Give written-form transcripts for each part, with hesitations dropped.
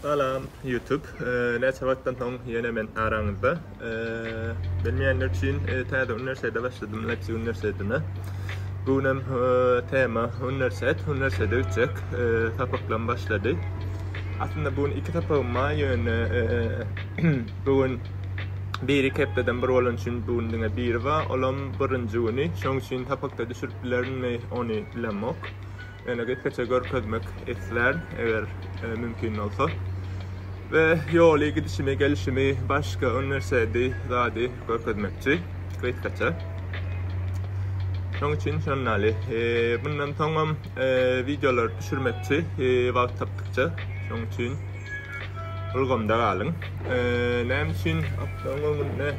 Salam YouTube. Neyse vakitten tam yine ben aranızda. Bilmeyenler için Tayda Üniversitede başladım. Leipzig Üniversitesi'ne. Bunun tema üniversitede uçacak. Tapaklan başladı. Aslında bunun iki tapağım var. Yani bunun biri kepteden bir olan için bunun biri var. Olan birinci onu. Şunun için tapakta düşürplerin mi onu bilemek. Yani gittikçe görkezmek ister eğer mümkün olsa. Ve yolu gidişimi, gelişimi başka üniversitede daha görkezmekçi. Gittikçe. Şunun için şunları. Bundan sonra videolar düşürmekçi vakit taptıkça. Şunun için ulgumda kalın. Nem için ne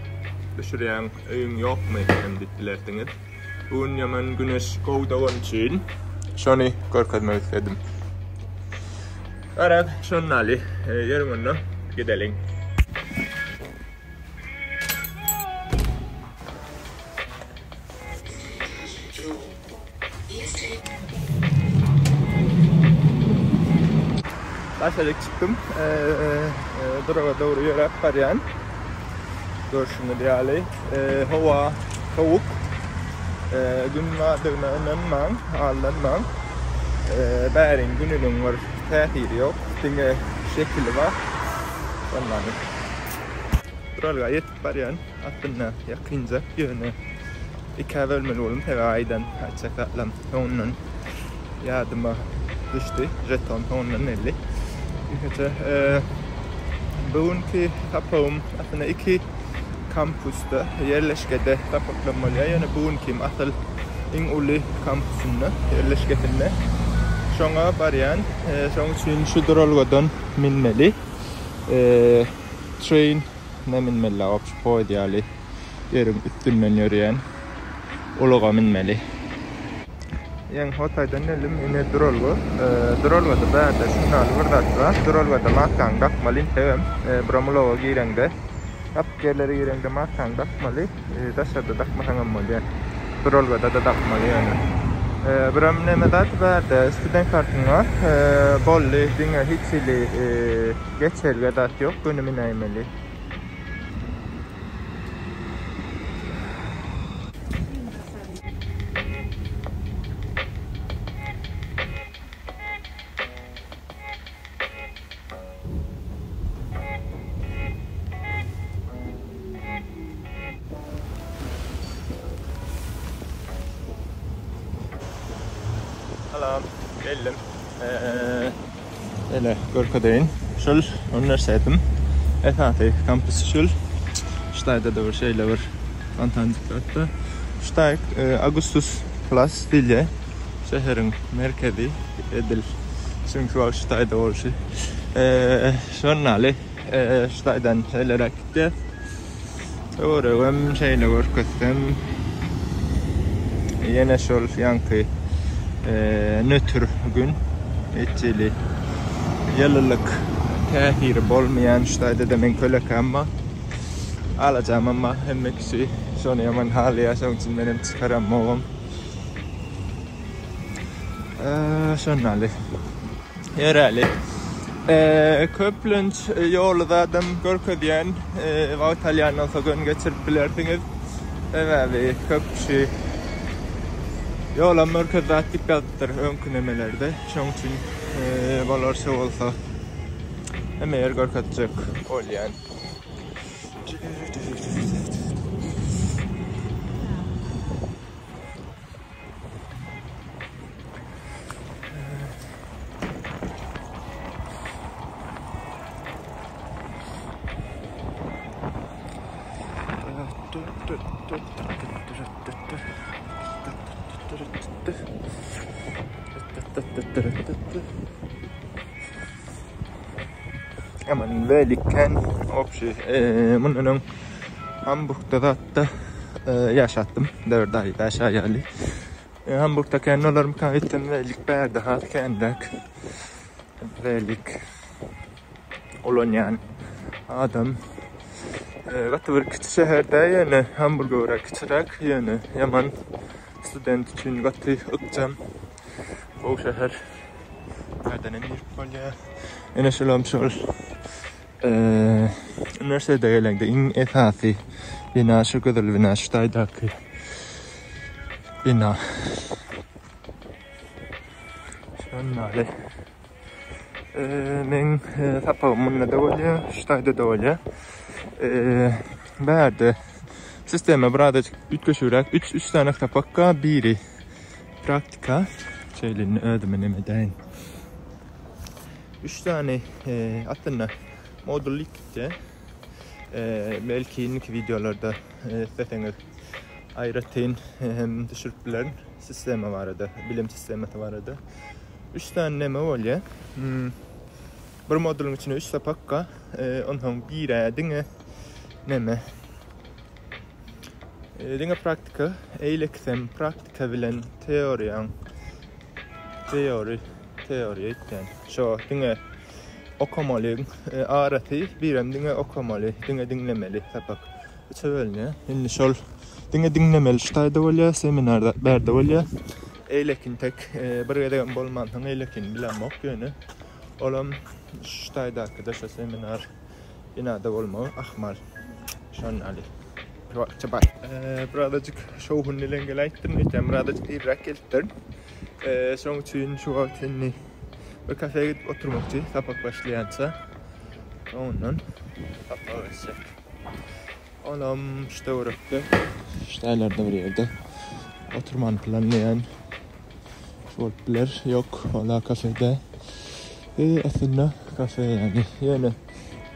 düşüren öğün yok mu hem dilerseniz. Bunun yaman güneş kovduğun için şunu görkezmek istedim. Evet, şunları yarın gidelim. Başladık çıktım. Durağa doğru yürüyüp varyan. Görüşünü diyali. Hava soğuk. Gün vadığına önlenmem, ağırlanmam. Bärin gününün var, tähiri yok. Dinge şekli var. Onları. Durağa yetip varyan. Aslında yakınca yönü. İki bölmeli olun. Her aydan açıklatlam. Onun yardıma düştü. Jeton onun 50. Bugünkü tapağım aslında iki kampüste yerleşkede tapaklamalı. Yani bugünkü asıl en ulu kampüsünde yerleşketinde. Şuna barayan, şunun için şu duralgadan minmeli. Train ne minmeli opsipo ideali. Yerin üstünden yürüyen uluğa minmeli. Yang hotaydan elim yine duralga. Duralgada bäde şunal birdatsa. Duralgada makang dakmalin tevem. Bramulağa girende. Apkerleri girende makang dakmali. Daşada dakmahangam mali. Duralgada da dakmali yani. Bram nemedat bäde student kartına bolli dinge hitsili geçerge dat yok. Günümün aymeli. Salam, geldim. Öyle görkedeyin. Şul üniversitedim. Efendim kampüsü şul. Ştayda da bir şeyler var. Fantastik. Ştay Augustus Plus dilye. Şehrin merkezi edil. Çünkü o ştayda var şey. Şunları ştaydan şeyler gitti. Doğru şeyler görkedim. Yine şul yankı. Nötr gün etçili yıllık tehir bolmayan ştayda demen kölek ama alacağım ama hem kişi şunu yaman hali yaşam için benim çıkaramam. Şunları yereli Köplünç yolu zaten görkediyen ve İtalyan'dan sonra geçirip bilirsiniz ve köpçü yola merkezde dikkatler önkünemelerde. Şunun için balarsa olsa hem yer görkatacak olyan. Aman velikken opşi bunun Hamburg'da da yaşattım 4 ay aşağıya. Hamburg'da kendilerim kayıttım velik berde hat kendak velik olan adam Gatı küçük şehirde yani Hamburg'a küçük yani yaman student için gatı ıkcam o şehir nereden emir kolya. Ene şulam şol. Üniversitede gelende in esası bina şu kadar bina ştaydaki bina. Şunları. Men tapamın da olya, ştayda da olya. Berde sisteme burada ütköşürak 3 tane tapakka biri praktika şeylerini öğrenemeden 3 tane atına modüllikte belki ilk videolarda zaten ayrıtın düşürtülerin sistemi vardı, bilim sistemi vardı. 3 tane neme olya. Bir modülün içine 3 tapakka onun biri dinge neme dinge praktika eylektem praktika bilen teori itten şu dinge okumalı aratı birem dinge okumalı dinge dinlemeli tapak çövelne inni şol dinge dinlemeli ştayda olya seminarda berde olya eylekin tek bir yerde bolman eylekin bilen mok yönü olam ştayda arkadaşlar seminer binada olma ahmal şonali çabay birazcık şovun ilengelaytım nitem birazcık irak elttim son için şu vaktinni bir kafeye gidip oturmakçı tapak başlayansa onun tapak olam işte uğraktı ştaylarda bir yerde oturmanı planlayan şortlar yok valla kafede aslında kafe yani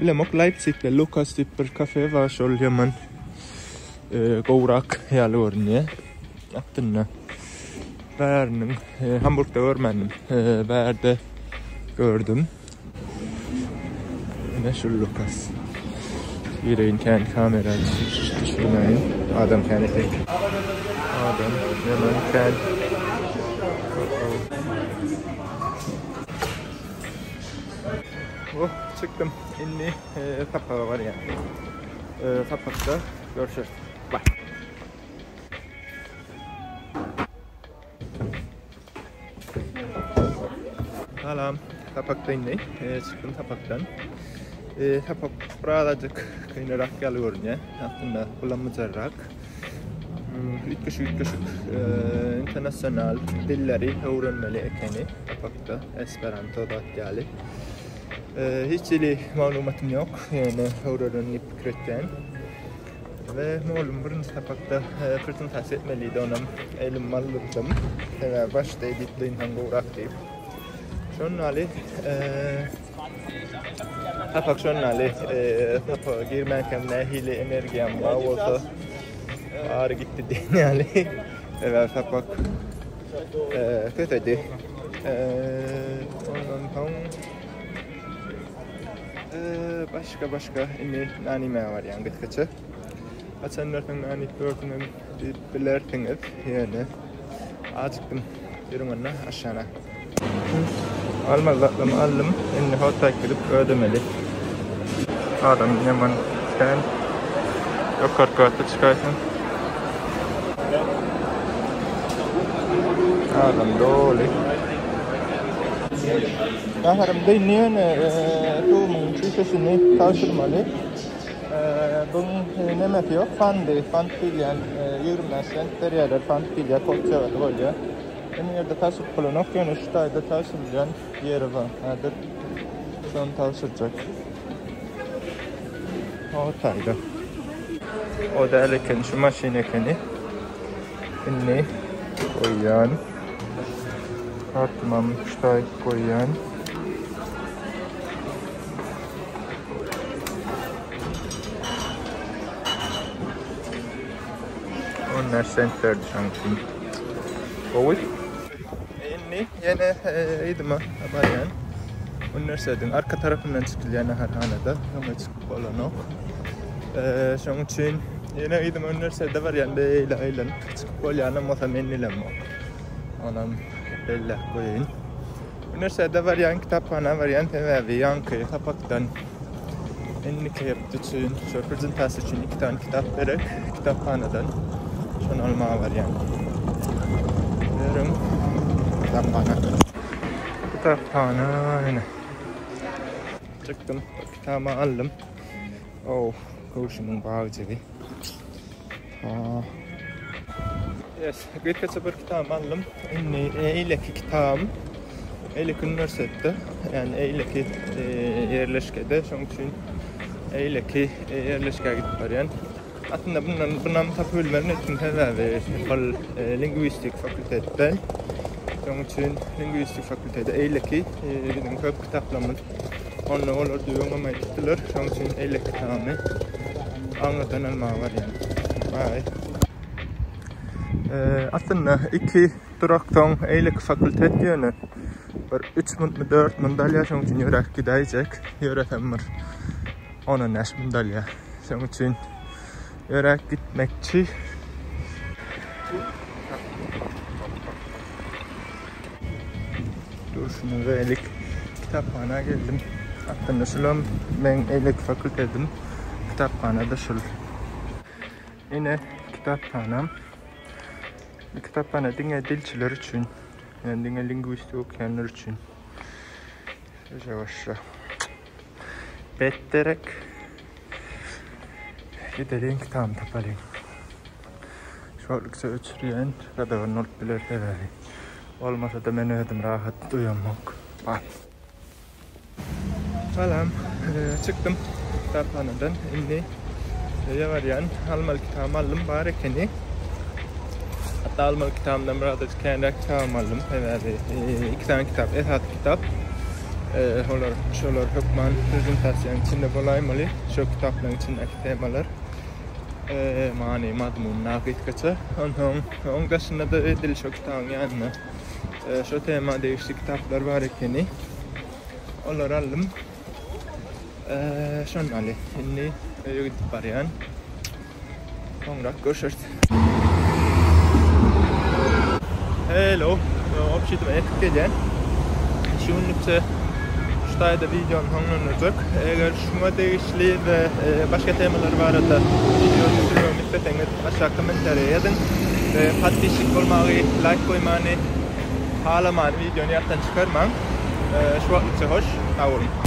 bilemok Leipzig'de Lukas tip bir kafe var şol yaman Gourak yerlerine attığında verdim Hamburg'da görmedim verde gördüm ne şu Lukas yüreğin kendi kamera düşürmeyin adam kendi tek adam yaman kendi oh çıktım inni tapağı var yani tapakta görüşürüz. Bye. Salam, tapakta inni. Çıktım tapaktan. Tapak birazcık kıynarak geliyor ya. Aslında kullanmayarak. Ütküşük internasyonal dilleri öğrenmeli ekeni tapakta. Esperanto da geli. Hiç ili malumatım yok. Yani öğrenip kritten. Ve malum birinci tapakta prezentasi etmeliydi onun elim alırdım ve başta editleyin hangi uğraktayım. Şunali tapak şunali tapağa girmerken nehili enerjim var olsa ağrı gitti dinali ve tapak kötüydü. Ondan başka ini anime var yani gittikçe. Açanlardan anime gördüğüm belirtiniz yani azıcıktım yorumuna aşağıya. Aldım inni hota gidip ödemeli. Adam yaman sen yok kartı çıkarsın. Adam dolu. Naharım deyniyen tuğumun çizesini taşırmalı. Bunun nemek yok, fan filyan yürümezsen, teriyeler fan filya kopçavat olya. En yerde taşıp kullanıp yani şu tayda taşımayan yeri var. Adır son taşıracak. O tayda. O da eleken şu maşinekeni inni koyan. Kartmam şu tay koyan. Onlar center'dı sanki. Oy. İnni yine idma abayan. Üniversitenin arka tarafından çıkılan harhanada ama çıkıp olan o. Şunun için yine idma üniversitede var yani böyle çıkıp olan ama tahminlerim o. Onam belli koyayım. Üniversitede var yani kitaphane var yani tevavi yankı tapaktan enlik yaptığı için şu prezentasi için 2 tane kitap vererek kitaphaneden şunu alma var yani. Verim kitaphane. Kütüphane. Çıktım, kitabımı aldım. Oh, koşumun bağcığı. Yes, birkaç bir kitabımı aldım. Eyleki kitabım. Eyleki üniversitede, yani Eyleki yerleşkede. Şunun için Eyleki yerleşkeye gidip varyan. Aslında bundan tapülmerin için herhalde lingüistik fakülteden. Şunun için lingüistik fakültede Eyleki bizim köp kitaplarımız. Onu olur diyor ama gittiler. Şunun için Eyleki kitabımı anlatan alma var yani. Bye. Aslında iki duraktan Eyleki fakültet yönü. 3 mü 4 madalya şunun için yürek gidecek. Yürek emir 10 madalya. Şunun için yürek gitmekçi. Dur şunu verelim. Kitaphaneye geldim. Aslında şulam ben Eyleki fakültedim. Kitaphanede şul. Yine kitaphanem. Kitaphane dinle dilçiler için. Yani dinle lingüistik okuyanlar için. Yavaşça. Betterek. Gidelim kitabımı tapalayım. Şu anlıksa ötürüyen kadar not bilir herhalde. Olmasa da ben ödüm rahat duyamam. Bye. Salam. Çıktım kitaphaneden. Şimdi yavaşça almalı kitabımı aldım. Bari kendi. Hatta almalı kitabımdan biraz kendi kitabımı aldım. Herhalde 2 tane kitap, esas kitap. Şolar hükman prezentasyon içinde bulaymalı. Şu kitapların içindeki temalar. Mani madmun nakitkaça. Onun dışında da dil şu kitabın yanına. Şu tema değişti kitaplar var ikini. Onları aldım. Şunun ali. Şimdi gidip arayan. Sonra görüşürüz. Hello. Opşidim etkileyen. Şimdi şurada videonun sonlanacak. Eğer şuna değişli ve başka temalar var da videoyu sürüyorum isterseniz aşağı komentarı yazın. Patişik olmayı, like koymayı, hala videonu yaptan çıkarmam. Şu an hoş. Sağ olun.